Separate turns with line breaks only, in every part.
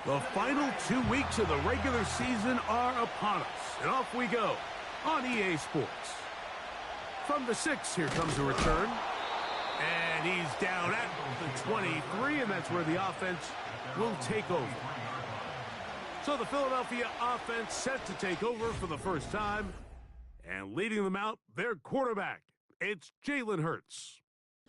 The final 2 weeks of the regular season are upon us, and off we go on EA Sports. From the 6, here comes a return, and he's down at the 23, and that's where the offense will take over. So the Philadelphia offense set to take over for the first time, and leading them out, their quarterback. It's Jalen Hurts.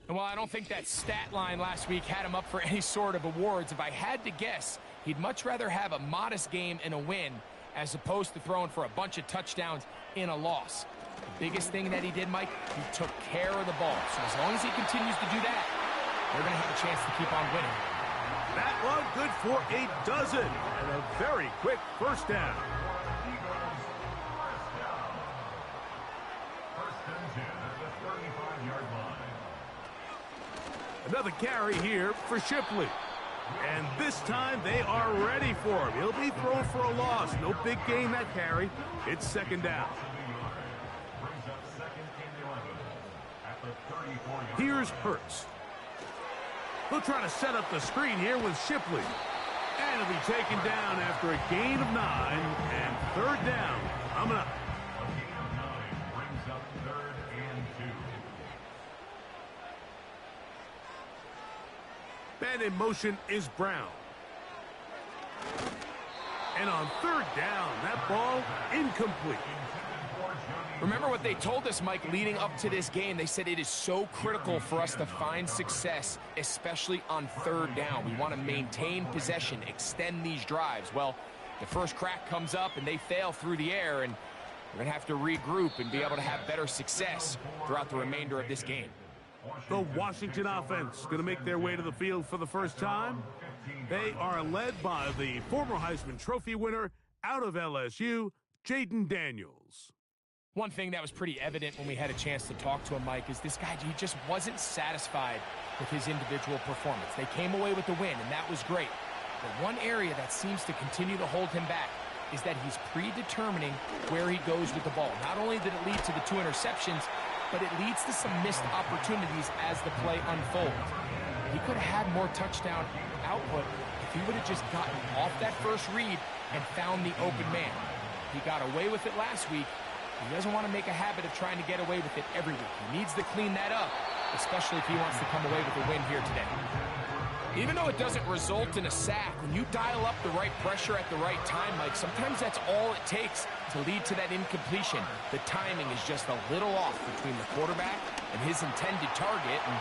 Well, I don't think that stat line last week had him up for any sort of awards. If I had to guess, he'd much rather have a modest game and a win as opposed to throwing for a bunch of touchdowns in a loss. The biggest thing that he did, Mike, he took care of the ball. So as long as he continues to do that, they're going to have a chance to keep on winning.
That one good for a dozen and a very quick first down. Another carry here for Shipley. And this time they are ready for him. He'll be thrown for a loss. No big gain that carry. It's second down. Here's Hurts. He'll try to set up the screen here with Shipley. And he'll be taken down after a gain of 9 and third down. Coming up. Man in motion is Brown. And on third down, that ball incomplete.
Remember what they told us, Mike, leading up to this game. They said it is so critical for us to find success, especially on third down. We want to maintain possession, extend these drives. Well, the first crack comes up and they fail through the air, and we're going to have to regroup and be able to have better success throughout the remainder of this game.
The Washington offense going to make their way to the field for the first time. They are led by the former Heisman Trophy winner out of LSU, Jaden Daniels.
One thing that was pretty evident when we had a chance to talk to him, Mike, is this guy, he just wasn't satisfied with his individual performance. They came away with the win, and that was great. But one area that seems to continue to hold him back is that he's predetermining where he goes with the ball. Not only did it lead to the 2 interceptions, but it leads to some missed opportunities as the play unfolds. He could have had more touchdown output if he would have just gotten off that first read and found the open man. He got away with it last week. He doesn't want to make a habit of trying to get away with it every week. He needs to clean that up, especially if he wants to come away with a win here today. Even though it doesn't result in a sack, when you dial up the right pressure at the right time, Mike, sometimes that's all it takes to lead to that incompletion. The timing is just a little off between the quarterback and his intended target, and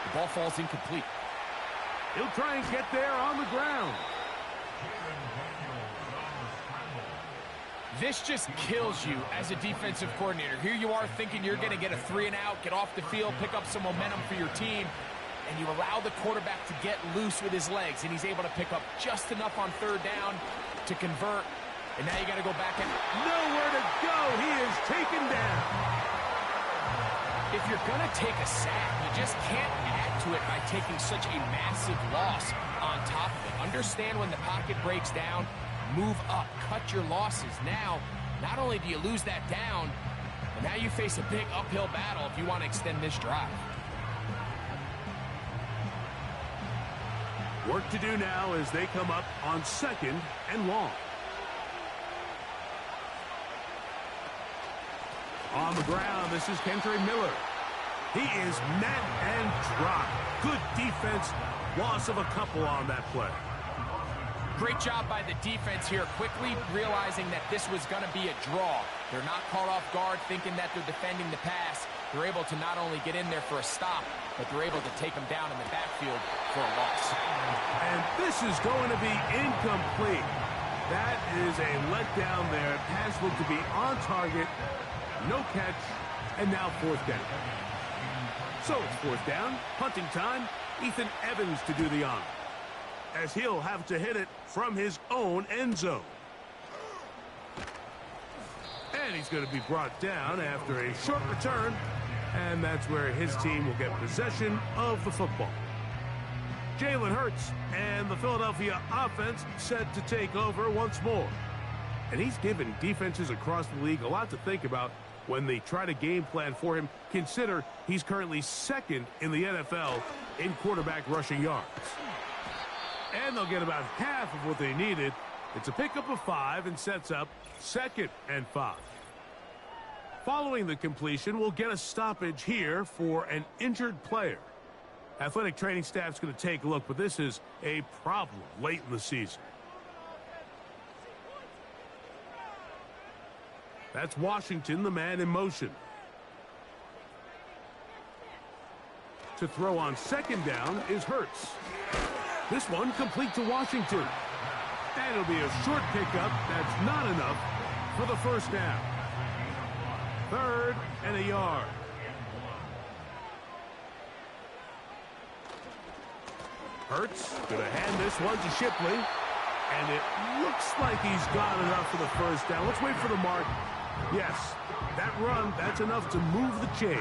the ball falls incomplete.
He'll try and get there on the ground.
This just kills you as a defensive coordinator. Here you are thinking you're going to get a 3 and out, get off the field, pick up some momentum for your team, and you allow the quarterback to get loose with his legs, and he's able to pick up just enough on third down to convert, and now you got to go back and
nowhere to go. He is taken down.
If you're going to take a sack, you just can't add to it by taking such a massive loss on top of it. Understand when the pocket breaks down, move up, cut your losses. Now, not only do you lose that down, but now you face a big uphill battle if you want to extend this drive.
Work to do now as they come up on second and long. On the ground, this is Kentre Miller. He is met and dropped. Good defense. Loss of a couple on that play.
Great job by the defense here, quickly realizing that this was going to be a draw. They're not caught off guard thinking that they're defending the pass. They're able to not only get in there for a stop, but they're able to take them down in the backfield for a loss.
And this is going to be incomplete. That is a letdown there. Pass looked to be on target. No catch. And now fourth down. So it's fourth down. Punting time. Ethan Evans to do the honor, as he'll have to hit it from his own end zone. And he's going to be brought down after a short return, and that's where his team will get possession of the football. Jalen Hurts and the Philadelphia offense set to take over once more. And he's given defenses across the league a lot to think about when they try to game plan for him. Consider he's currently second in the NFL in quarterback rushing yards. And they'll get about half of what they needed. It's a pickup of 5 and sets up 2nd and 5. Following the completion, we'll get a stoppage here for an injured player. Athletic training staff's going to take a look, but this is a problem late in the season. That's Washington, the man in motion. To throw on 2nd down is Hurts. This one complete to Washington. And it'll be a short pickup. That's not enough for the 1st down. 3rd and a yard. Hurts going to hand this one to Shipley. And it looks like he's got enough for the 1st down. Let's wait for the mark. Yes, that run, that's enough to move the chains.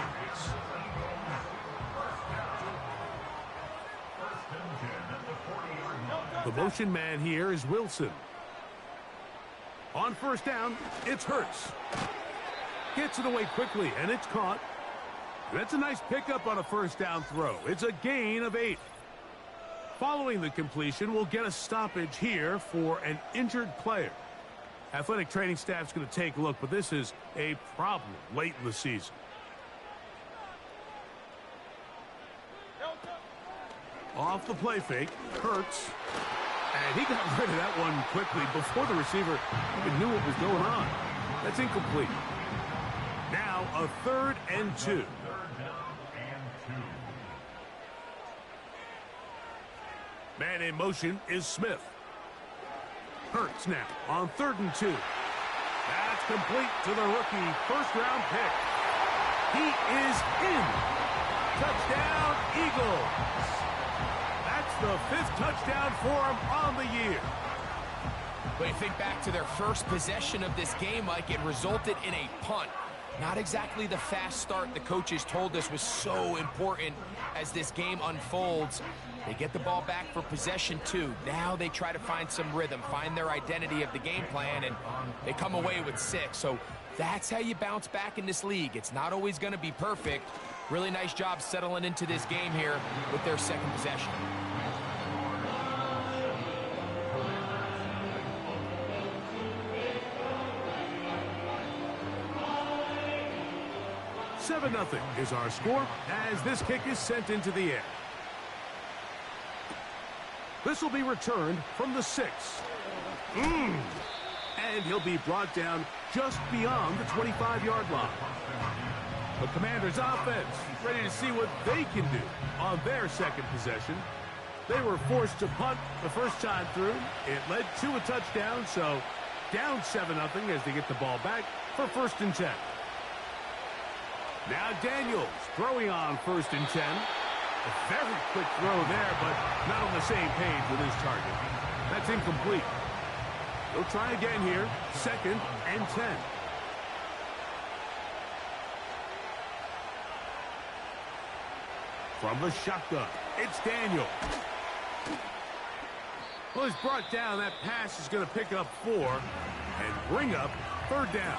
The motion man here is Wilson. On 1st down, it's Hurts. Gets it away quickly, and it's caught. That's a nice pickup on a 1st down throw. It's a gain of 8. Following the completion, we'll get a stoppage here for an injured player. Athletic training staff's going to take a look, but this is a problem late in the season. Off the play fake, Hurts. And he got rid of that one quickly before the receiver even knew what was going on. That's incomplete. Now a 3rd and 2. Man in motion is Smith. Hurts now on 3rd and 2. That's complete to the rookie 1st-round pick. He is in. Touchdown, Eagles. That's the 5th touchdown for him on the year.
When you think back to their first possession of this game, Mike, it resulted in a punt. Not exactly the fast start the coaches told us was so important as this game unfolds. They get the ball back for possession 2. Now they try to find some rhythm, find their identity of the game plan, and they come away with 6. So that's how you bounce back in this league. It's not always going to be perfect. Really nice job settling into this game here with their 2nd possession.
Seven 0 is our score as this kick is sent into the air. This will be returned from the 6. And he'll be brought down just beyond the 25-yard line. The Commanders' offense ready to see what they can do on their 2nd possession. They were forced to punt the first time through. It led to a touchdown, so down 7 0 as they get the ball back for 1st and 10. Now Daniels throwing on 1st and 10. A very quick throw there, but not on the same page with his target. That's incomplete. They'll try again here. 2nd and 10. From the shotgun, it's Daniel. Well, he's brought down. That pass is going to pick up 4 and bring up 3rd down.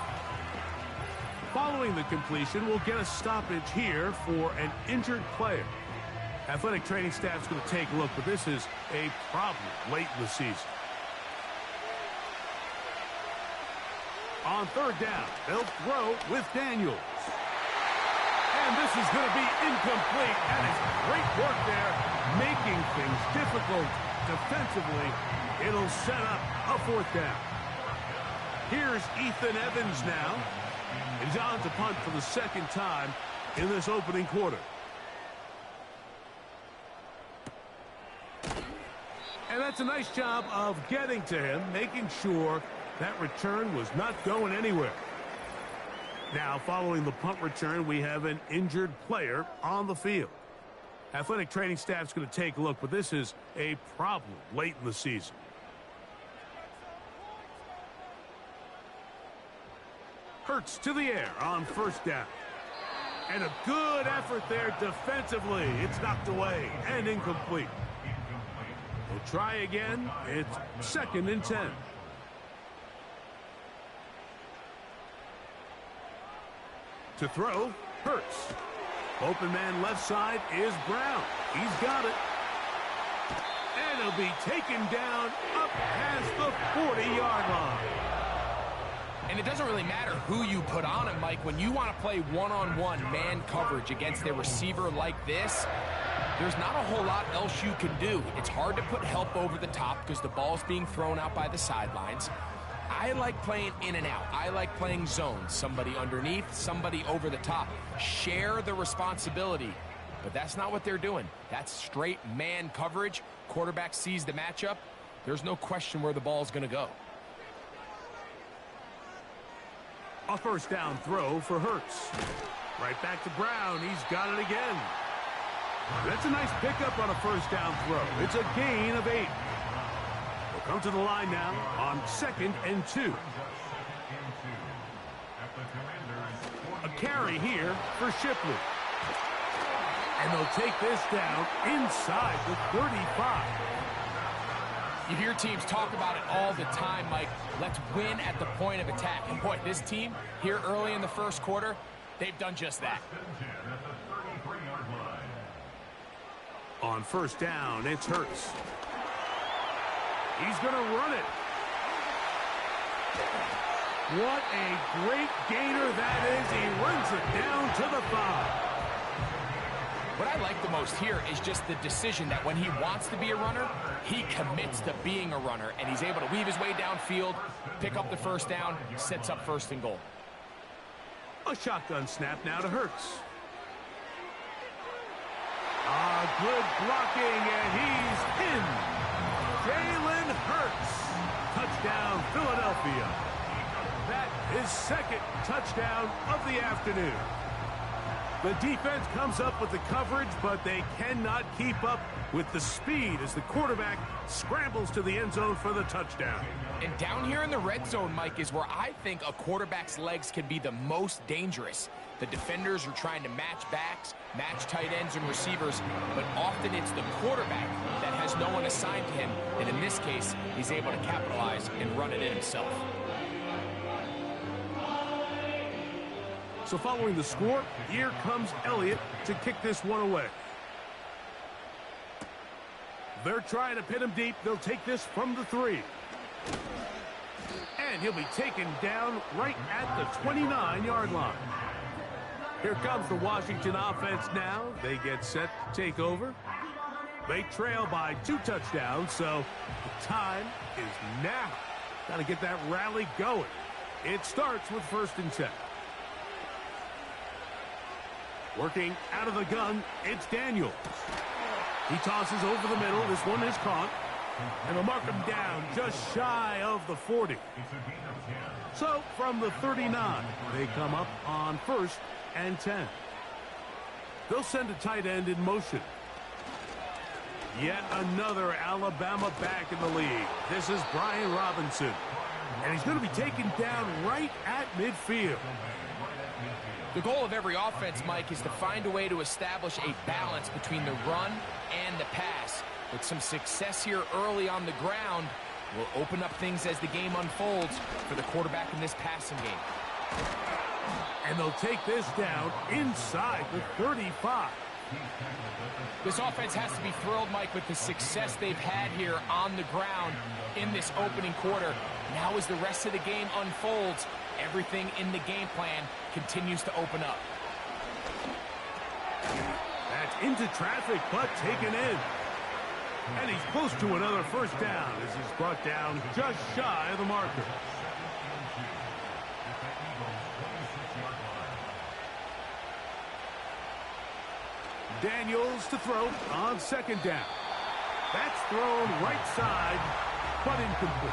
Following the completion, we'll get a stoppage here for an injured player. Athletic training staff's going to take a look, but this is a problem late in the season. On 3rd down, they'll throw with Daniels. And this is going to be incomplete, and it's great work there, making things difficult defensively. It'll set up a 4th down. Here's Ethan Evans now. He's on to punt for the 2nd time in this opening quarter. And that's a nice job of getting to him, making sure that return was not going anywhere. Now, following the punt return, we have an injured player on the field. Athletic training staff's going to take a look, but this is a problem late in the season. Hurts to the air on 1st down. And a good effort there defensively. It's knocked away and incomplete. We'll try again. It's 2nd and 10. To throw, Hurts. Open man left side is Brown. He's got it. And he'll be taken down up past the 40-yard line.
And it doesn't really matter who you put on him, Mike. When you want to play one-on-one man coverage against a receiver like this, there's not a whole lot else you can do. It's hard to put help over the top because the ball's being thrown out by the sidelines. I like playing in and out. I like playing zones. Somebody underneath, somebody over the top. Share the responsibility. But that's not what they're doing. That's straight man coverage. Quarterback sees the matchup. There's no question where the ball's going to go.
A first down throw for Hurts. Right back to Brown. He's got it again. That's a nice pickup on a first down throw. It's a gain of 8. We'll come to the line now on 2nd and 2. A carry here for Shipley. And they'll take this down inside the 35.
You hear teams talk about it all the time, Mike. Let's win at the point of attack. And boy, this team here early in the first quarter, they've done just that.
On first down, it's Hurts. He's going to run it. What a great gainer that is. He runs it down to the 5.
What I like the most here is just the decision that when he wants to be a runner, he commits to being a runner, and he's able to weave his way downfield, pick up the first down, sets up 1st and goal.
A shotgun snap now to Hurts. Good blocking, and he's in. Jalen Hurts. Touchdown, Philadelphia. That is 2nd touchdown of the afternoon. The defense comes up with the coverage, but they cannot keep up with the speed as the quarterback scrambles to the end zone for the touchdown.
And down here in the red zone, Mike, is where I think a quarterback's legs can be the most dangerous. The defenders are trying to match backs, match tight ends and receivers, but often it's the quarterback that has no one assigned to him. And in this case, he's able to capitalize and run it in himself.
So following the score, here comes Elliott to kick this one away. They're trying to pin him deep. They'll take this from the 3. And he'll be taken down right at the 29-yard line. Here comes the Washington offense now. They get set to take over. They trail by 2 touchdowns, so the time is now. Got to get that rally going. It starts with 1st and 10. Working out of the gun, it's Daniels. He tosses over the middle. This one is caught. And they'll mark him down just shy of the 40. So from the 39, they come up on 1st and 10. They'll send a tight end in motion. Yet another Alabama back in the league. This is Brian Robinson. And he's going to be taken down right at midfield.
The goal of every offense, Mike, is to find a way to establish a balance between the run and the pass. With some success here early on the ground, will open up things as the game unfolds for the quarterback in this passing game.
And they'll take this down inside the 35.
This offense has to be thrilled, Mike, with the success they've had here on the ground in this opening quarter. Now as the rest of the game unfolds, everything in the game plan continues to open up.
That's into traffic, but taken in. And he's close to another first down as he's brought down just shy of the marker. Daniels to throw on 2nd down. That's thrown right side, but incomplete.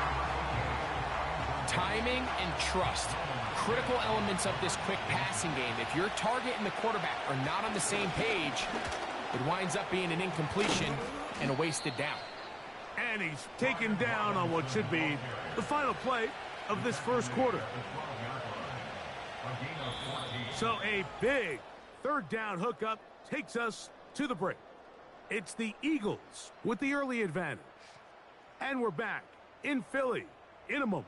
Timing and trust, critical elements of this quick passing game. If your target and the quarterback are not on the same page, it winds up being an incompletion and a wasted down.
And he's taken down on what should be the final play of this first quarter. So a big 3rd down hookup takes us to the break. It's the Eagles with the early advantage. And we're back in Philly in a moment.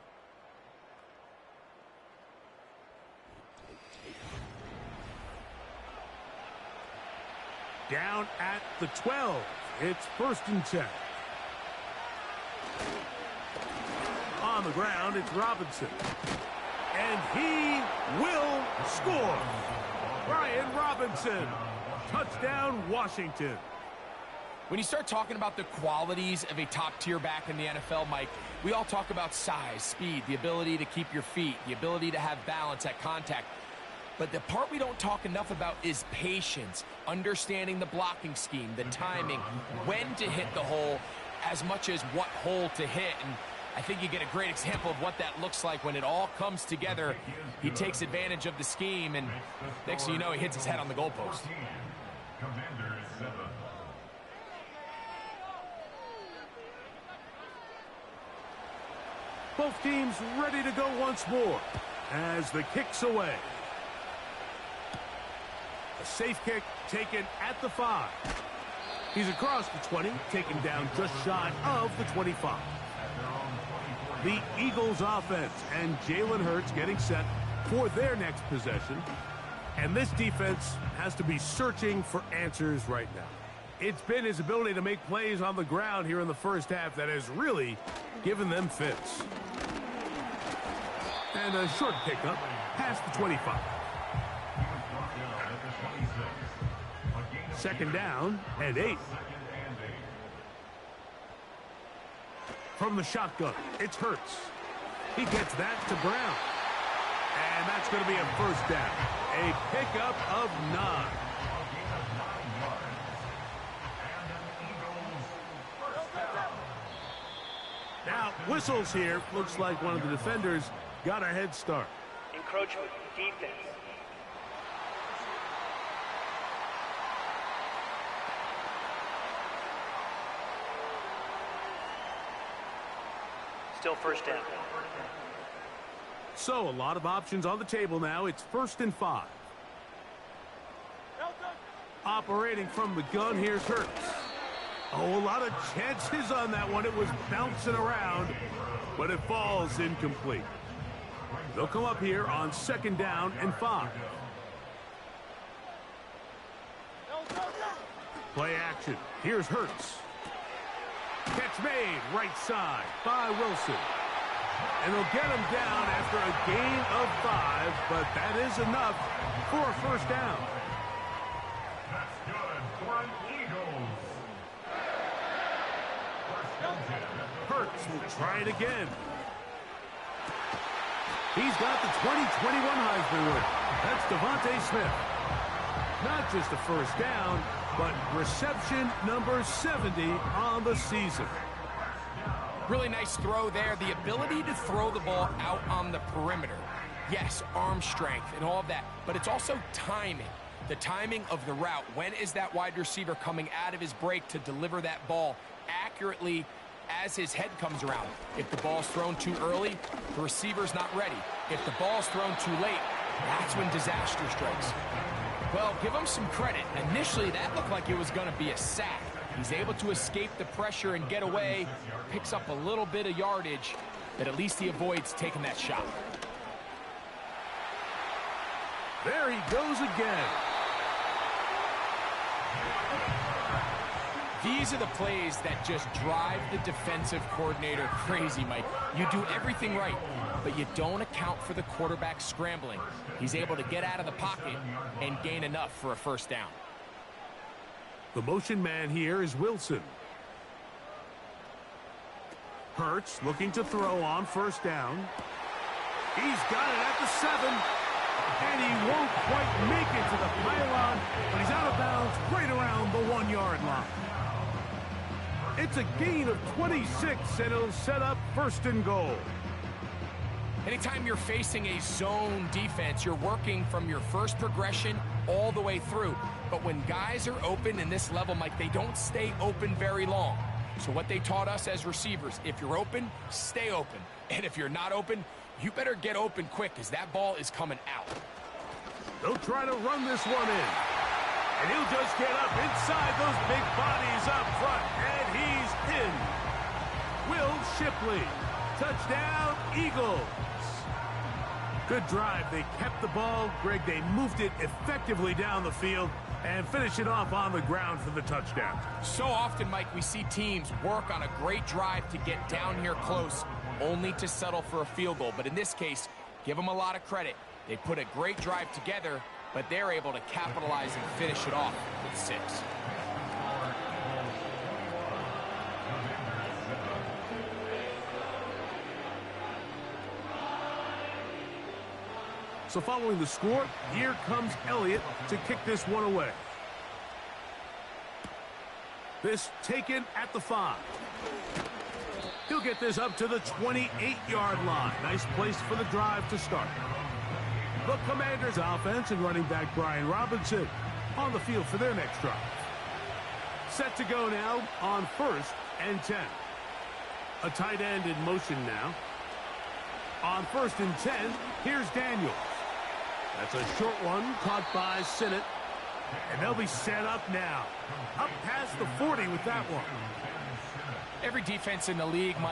Down at the 12. It's 1st and 10. On the ground, it's Robinson. And he will score. Brian Robinson. Touchdown, Washington.
When you start talking about the qualities of a top-tier back in the NFL, Mike, we all talk about size, speed, the ability to keep your feet, the ability to have balance at contact. But the part we don't talk enough about is patience, understanding the blocking scheme, the timing, when to hit the hole, as much as what hole to hit. And I think you get a great example of what that looks like when it all comes together. He takes advantage of the scheme, and next thing you know, he hits his head on the goalpost.
Both teams ready to go once more as the kick's away. A safe kick taken at the 5. He's across the 20, taken down just shy of the 25. The Eagles offense and Jalen Hurts getting set for their next possession. And this defense has to be searching for answers right now. It's been his ability to make plays on the ground here in the first half that has really given them fits. And a short pickup past the 25. Second down and 8. From the shotgun, it's Hurts. He gets that to Brown. And that's going to be a first down. A pickup of 9. Now, whistles here. Looks like one of the defenders got a head start.
Encroachment, defense. Still first down.
So, a lot of options on the table now. It's 1st and 5. Operating from the gun, here's Hurts. Oh, a lot of chances on that one. It was bouncing around, but it falls incomplete. They'll come up here on 2nd down and 5. Play action. Here's Hurts. Catch made right side by Wilson. And they'll get him down after a gain of 5, but that is enough for a first down.
That's good for an Eagles.
Hurts will try it again. He's got the 2021 Heisman winner. That's Devontae Smith. Not just a first down, but reception number 70 on the season.
Really nice throw there. The ability to throw the ball out on the perimeter. Yes, arm strength and all of that, but it's also timing. The timing of the route. When is that wide receiver coming out of his break to deliver that ball accurately as his head comes around? If the ball's thrown too early, the receiver's not ready. If the ball's thrown too late, that's when disaster strikes. Well, give him some credit. Initially, that looked like it was going to be a sack. He's able to escape the pressure and get away, picks up a little bit of yardage, but at least he avoids taking that shot.
There he goes again.
These are the plays that just drive the defensive coordinator crazy, Mike. You do everything right, but you don't account for the quarterback scrambling. He's able to get out of the pocket and gain enough for a first down.
The motion man here is Wilson. Hurts looking to throw on first down. He's got it at the 7. And he won't quite make it to the pylon, but he's out of bounds right around the 1-yard line. It's a gain of 26, and it'll set up 1st and goal.
Anytime you're facing a zone defense, you're working from your first progression all the way through. But when guys are open in this level, Mike, they don't stay open very long. So what they taught us as receivers, if you're open, stay open. And if you're not open, you better get open quick, because that ball is coming out.
They'll try to run this one in. And he'll just get up inside those big bodies up front. And he's in. Will Shipley. Touchdown, Eagles. Good drive. They kept the ball. Greg, they moved it effectively down the field. And finish it off on the ground for the touchdown.
So often, Mike, we see teams work on a great drive to get down here close, only to settle for a field goal. But in this case, give them a lot of credit. They put a great drive together, but they're able to capitalize and finish it off with 6.
So following the score, here comes Elliott to kick this one away. This taken at the 5. He'll get this up to the 28-yard line. Nice place for the drive to start. The Commanders' offense and running back Brian Robinson on the field for their next drive. Set to go now on 1st and 10. A tight end in motion now. On 1st and 10, here's Daniels. That's a short one caught by Sinnott. And they'll be set up now. Up past the 40 with that one.
Every defense in the league, Mike,